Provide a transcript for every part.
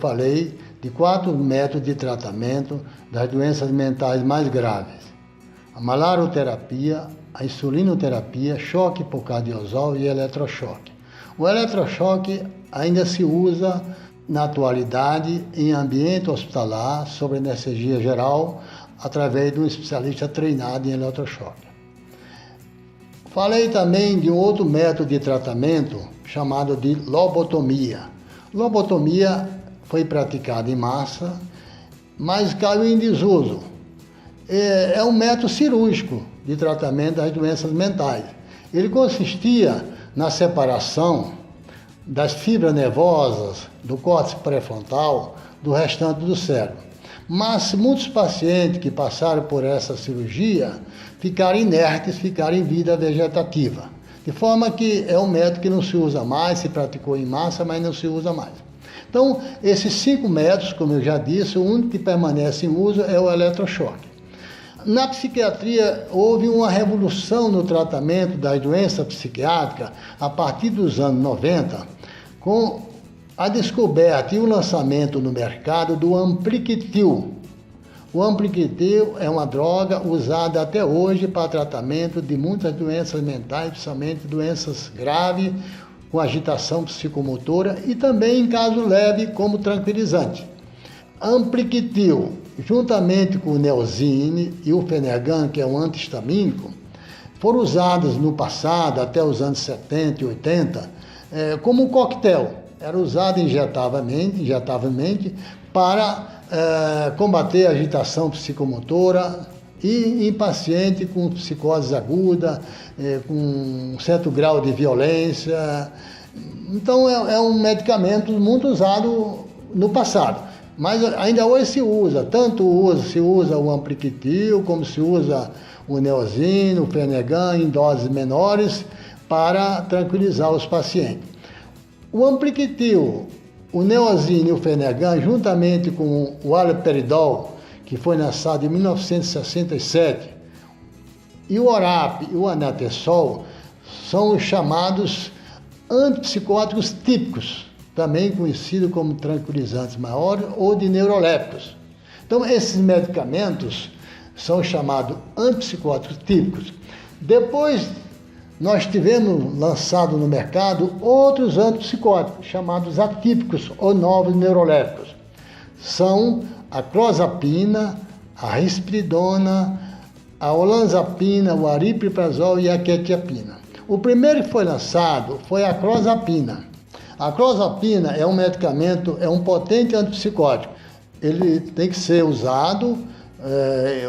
falei de 4 métodos de tratamento das doenças mentais mais graves: a malarioterapia, a insulinoterapia, choque hipocardiosol e eletrochoque. O eletrochoque ainda se usa na atualidade em ambiente hospitalar, sob anestesia geral, através de um especialista treinado em eletrochoque. Falei também de um outro método de tratamento chamado de lobotomia. Lobotomia foi praticada em massa, mas caiu em desuso. É um método cirúrgico de tratamento das doenças mentais. Ele consistia na separação das fibras nervosas do córtex pré-frontal do restante do cérebro. Mas muitos pacientes que passaram por essa cirurgia ficaram inertes, ficaram em vida vegetativa. De forma que é um método que não se usa mais, se praticou em massa, mas não se usa mais. Então, esses 5 métodos, como eu já disse, o único que permanece em uso é o eletrochoque. Na psiquiatria, houve uma revolução no tratamento das doenças psiquiátricas a partir dos anos 90, com a descoberta e o lançamento no mercado do Ampliquitil. O Ampliquitil é uma droga usada até hoje para tratamento de muitas doenças mentais, principalmente doenças graves, com agitação psicomotora e também em caso leve como tranquilizante. Ampliquitil, juntamente com o Neosine e o Fenergan, que é um antihistamínico, foram usados no passado, até os anos 70 e 80, como um coquetel. Era usado injetavelmente para combater a agitação psicomotora e em paciente com psicose aguda, com um certo grau de violência. Então é um medicamento muito usado no passado. Mas ainda hoje se usa, se usa o Ampliquitil, como se usa o Neosine, o Fenergan em doses menores para tranquilizar os pacientes. O Ampliquitil, o Neosine e o Fenergan, juntamente com o haloperidol, que foi lançado em 1967, e o Orap e o Anatesol, são os chamados antipsicóticos típicos, também conhecido como tranquilizantes maiores ou de neurolépticos. Então, esses medicamentos são chamados antipsicóticos típicos. Depois, nós tivemos lançado no mercado outros antipsicóticos, chamados atípicos ou novos neurolépticos. São a clozapina, a risperidona, a olanzapina, o aripiprazol e a quetiapina. O primeiro que foi lançado foi a clozapina. A clozapina é um medicamento, é um potente antipsicótico. Ele tem que ser usado,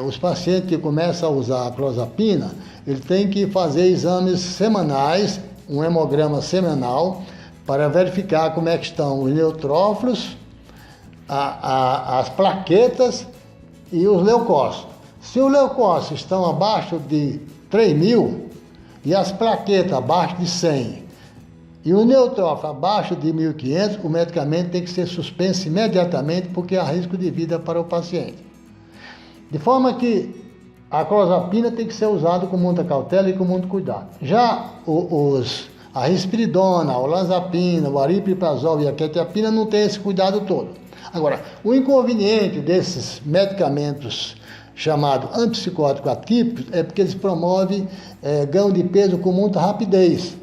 os pacientes que começam a usar a clozapina, ele tem que fazer exames semanais, um hemograma semanal, para verificar como é que estão os neutrófilos, as plaquetas e os leucócitos. Se os leucócitos estão abaixo de 3.000 e as plaquetas abaixo de 100, e o neutrófilo abaixo de 1.500, o medicamento tem que ser suspenso imediatamente porque há risco de vida para o paciente. De forma que a clozapina tem que ser usada com muita cautela e com muito cuidado. Já a risperidona, a olanzapina, o aripiprazol e a quetiapina não tem esse cuidado todo. Agora, o inconveniente desses medicamentos chamados antipsicóticos atípicos é porque eles promovem ganho de peso com muita rapidez.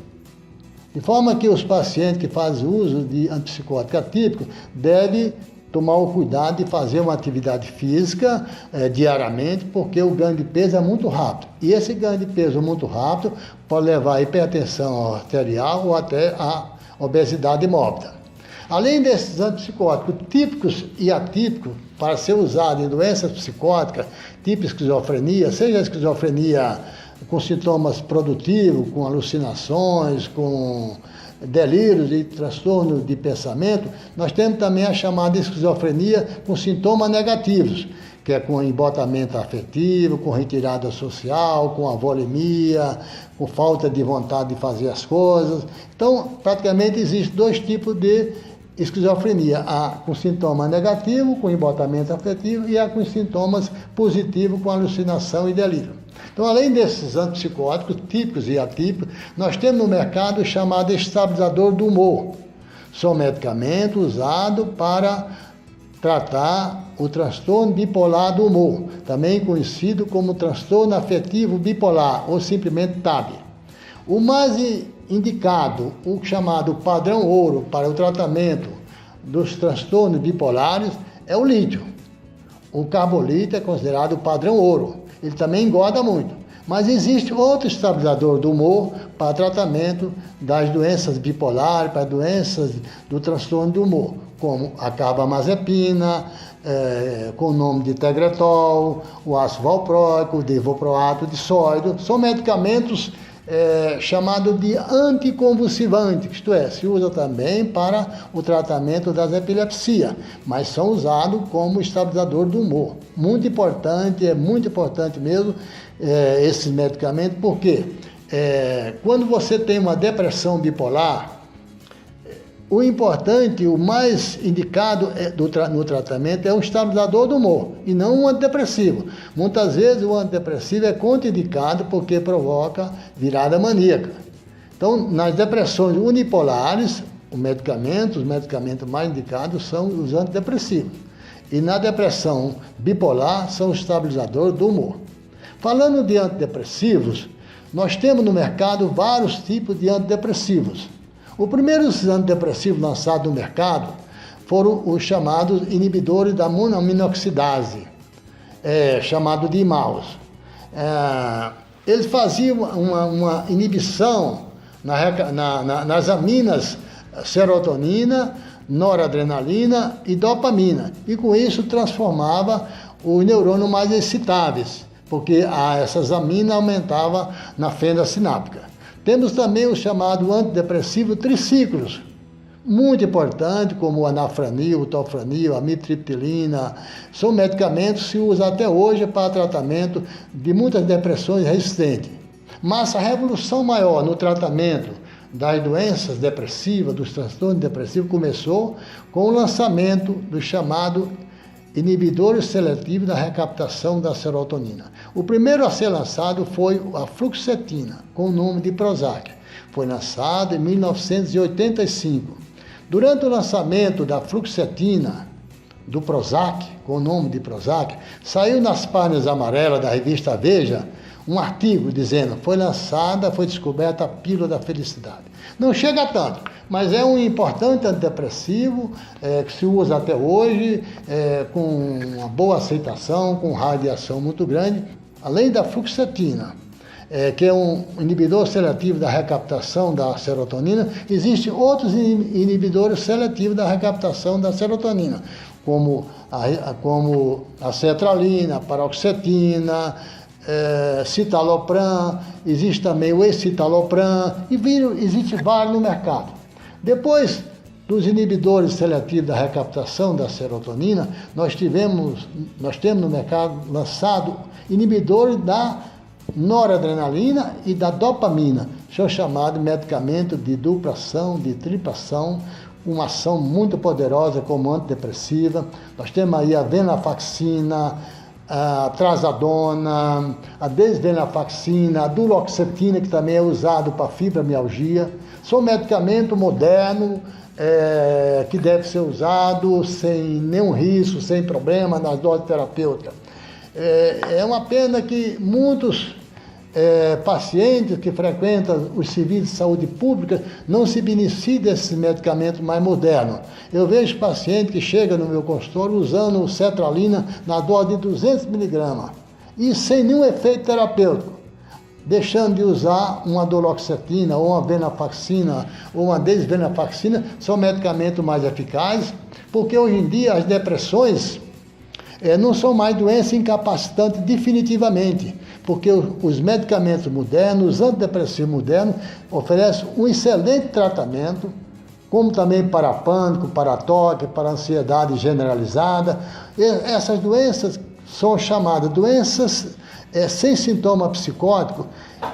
De forma que os pacientes que fazem uso de antipsicótico atípico devem tomar o cuidado de fazer uma atividade física diariamente, porque o ganho de peso é muito rápido. E esse ganho de peso muito rápido pode levar a hipertensão arterial ou até a obesidade mórbida. Além desses antipsicóticos típicos e atípicos, para ser usado em doenças psicóticas, tipo esquizofrenia, seja a esquizofrenia com sintomas produtivos, com alucinações, com delírios e transtornos de pensamento, nós temos também a chamada esquizofrenia com sintomas negativos, que é com embotamento afetivo, com retirada social, com avolemia, com falta de vontade de fazer as coisas. Então, praticamente existem 2 tipos de esquizofrenia, a com sintoma negativo, com embotamento afetivo, e a com sintomas positivos, com alucinação e delírio. Então, além desses antipsicóticos típicos e atípicos, nós temos no mercado o chamado estabilizador do humor. São medicamentos usados para tratar o transtorno bipolar do humor, também conhecido como transtorno afetivo bipolar ou simplesmente TAB. O mais indicado, o chamado padrão ouro para o tratamento dos transtornos bipolares é o lítio. O carbolítio é considerado o padrão ouro. Ele também engorda muito. Mas existe outro estabilizador do humor para tratamento das doenças bipolares, para doenças do transtorno do humor, como a carbamazepina, com o nome de Tegretol, o ácido valproico, o devoproato de sódio. São medicamentos chamados de anticonvulsivantes, isto é, se usa também para o tratamento das epilepsias, mas são usados como estabilizador do humor. Muito importante, é muito importante mesmo esses medicamentos, porque quando você tem uma depressão bipolar, o importante, o mais indicado no tratamento é um estabilizador do humor e não um antidepressivo. Muitas vezes o antidepressivo é contraindicado porque provoca virada maníaca. Então, nas depressões unipolares, os medicamentos mais indicados são os antidepressivos. E na depressão bipolar são os estabilizadores do humor. Falando de antidepressivos, nós temos no mercado vários tipos de antidepressivos. Os primeiros antidepressivos lançados no mercado foram os chamados inibidores da monoaminoxidase, chamado de IMAUs. Eles faziam uma inibição nas aminas serotonina, noradrenalina e dopamina, e com isso transformava os neurônios mais excitáveis, porque essas aminas aumentavam na fenda sináptica. Temos também o chamado antidepressivo triciclos, muito importante, como o anafranil, o tolfranil, a amitriptilina. São medicamentos que se usam até hoje para tratamento de muitas depressões resistentes. Mas a revolução maior no tratamento das doenças depressivas, dos transtornos depressivos, começou com o lançamento do chamado inibidores seletivos da recaptação da serotonina. O primeiro a ser lançado foi a fluoxetina, com o nome de Prozac. Foi lançado em 1985. Durante o lançamento da fluoxetina, do Prozac, com o nome de Prozac, saiu nas páginas amarelas da revista Veja um artigo dizendo: foi descoberta a pílula da felicidade. Não chega a tanto, mas é um importante antidepressivo que se usa até hoje, com uma boa aceitação, com radiação muito grande. Além da fluoxetina, que é um inibidor seletivo da recaptação da serotonina, existem outros inibidores seletivos da recaptação da serotonina, como a cetralina, a paroxetina, citalopram, existe também o escitalopram, e existe vários no mercado. Depois dos inibidores seletivos da recaptação da serotonina, nós temos no mercado lançado inibidores da noradrenalina e da dopamina, são chamados medicamentos de dupla ação, de tripla ação, uma ação muito poderosa como antidepressiva. Nós temos aí a venlafaxina, a trazadona, a desvenlafaxina, a duloxetina, que também é usado para fibromialgia. São medicamentos modernos que deve ser usado sem nenhum risco, sem problema nas doses terapêuticas. É uma pena que muitos pacientes que frequentam os serviços de saúde pública não se beneficiam desses medicamentos mais modernos. Eu vejo pacientes que chegam no meu consultório usando cetralina na dose de 200 mg e sem nenhum efeito terapêutico, deixando de usar uma duloxetina ou uma venlafaxina ou uma desvenlafaxina. São medicamentos mais eficazes, porque hoje em dia as depressões não são mais doenças incapacitantes definitivamente, porque os medicamentos modernos, os antidepressivos modernos, oferecem um excelente tratamento, como também para pânico, para toque, para ansiedade generalizada. Essas doenças são chamadas doenças sem sintoma psicótico.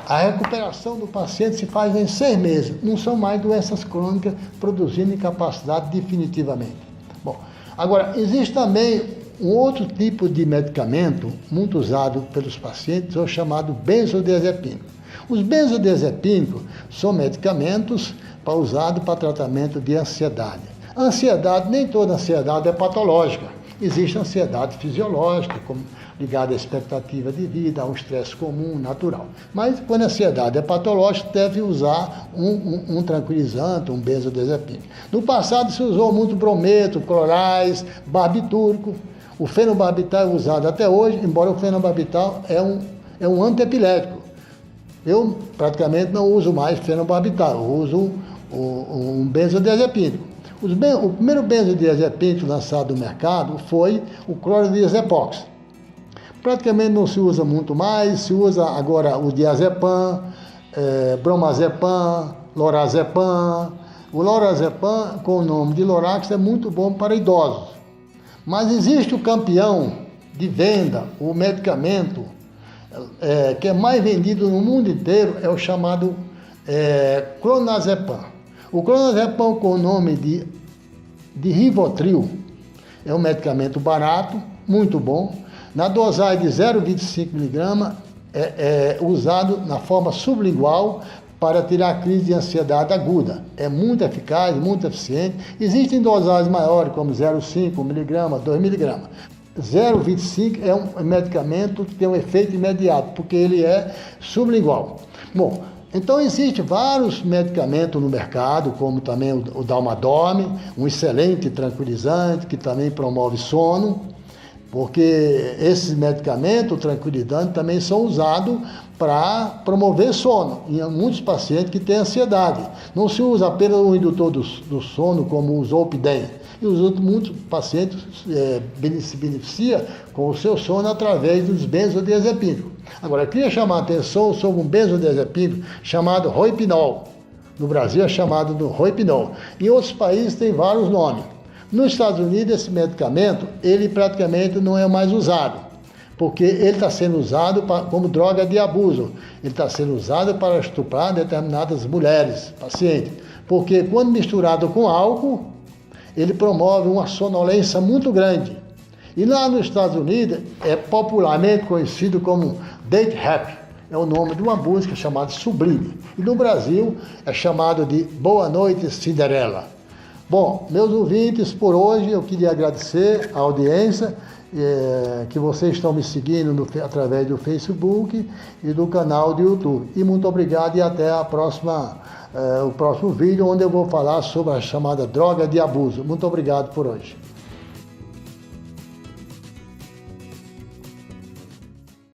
A recuperação do paciente se faz em 6 meses, não são mais doenças crônicas produzindo incapacidade definitivamente. Bom, agora, existe também um outro tipo de medicamento muito usado pelos pacientes, é o chamado benzodiazepínico. Os benzodiazepínicos são medicamentos usado para tratamento de ansiedade. A ansiedade, nem toda ansiedade é patológica. Existe ansiedade fisiológica, ligada à expectativa de vida, a um estresse comum, natural. Mas quando a ansiedade é patológica, deve usar um tranquilizante, um benzodiazepínico. No passado se usou muito brometo, clorais, barbitúrico. O fenobarbital é usado até hoje, embora o fenobarbital é um antiepilético. Eu praticamente não uso mais fenobarbital, eu uso um benzodiazepínico. O primeiro benzodiazepínico lançado no mercado foi o clorodiazepox. Praticamente não se usa muito mais, se usa agora o diazepam, bromazepam, lorazepam. O lorazepam, com o nome de Lorax, é muito bom para idosos. Mas existe o campeão de venda, o medicamento que é mais vendido no mundo inteiro, é o chamado clonazepam. O clonazepam, com o nome de Rivotril, é um medicamento barato, muito bom. Na dosagem de 0,25 mg, é usado na forma sublingual para tirar a crise de ansiedade aguda. É muito eficaz, muito eficiente. Existem dosagens maiores, como 0,5 mg, 2 mg. 0,25 é um medicamento que tem um efeito imediato, porque ele é sublingual. Bom, então existem vários medicamentos no mercado, como também o Dalmadorme, um excelente tranquilizante que também promove sono, porque esses medicamentos, tranquilizantes, também são usados para promover sono em muitos pacientes que têm ansiedade. Não se usa apenas o indutor do sono, como o Zolpidem. E muitos pacientes se beneficiam com o seu sono através dos benzodiazepínicos. Agora, eu queria chamar a atenção sobre um benzodiazepínico chamado Roipinol. No Brasil é chamado do Roipinol. Em outros países tem vários nomes. Nos Estados Unidos, esse medicamento, ele praticamente não é mais usado, porque ele está sendo usado como droga de abuso. Ele está sendo usado para estuprar determinadas mulheres, pacientes, porque quando misturado com álcool, ele promove uma sonolência muito grande. E lá nos Estados Unidos é popularmente conhecido como Date Rap, é o nome de uma música chamada Sublime. E no Brasil é chamado de Boa Noite, Cinderela. Bom, meus ouvintes, por hoje eu queria agradecer a audiência que vocês estão me seguindo através do Facebook e do canal do YouTube. E muito obrigado e até o próximo vídeo, onde eu vou falar sobre a chamada droga de abuso. Muito obrigado por hoje.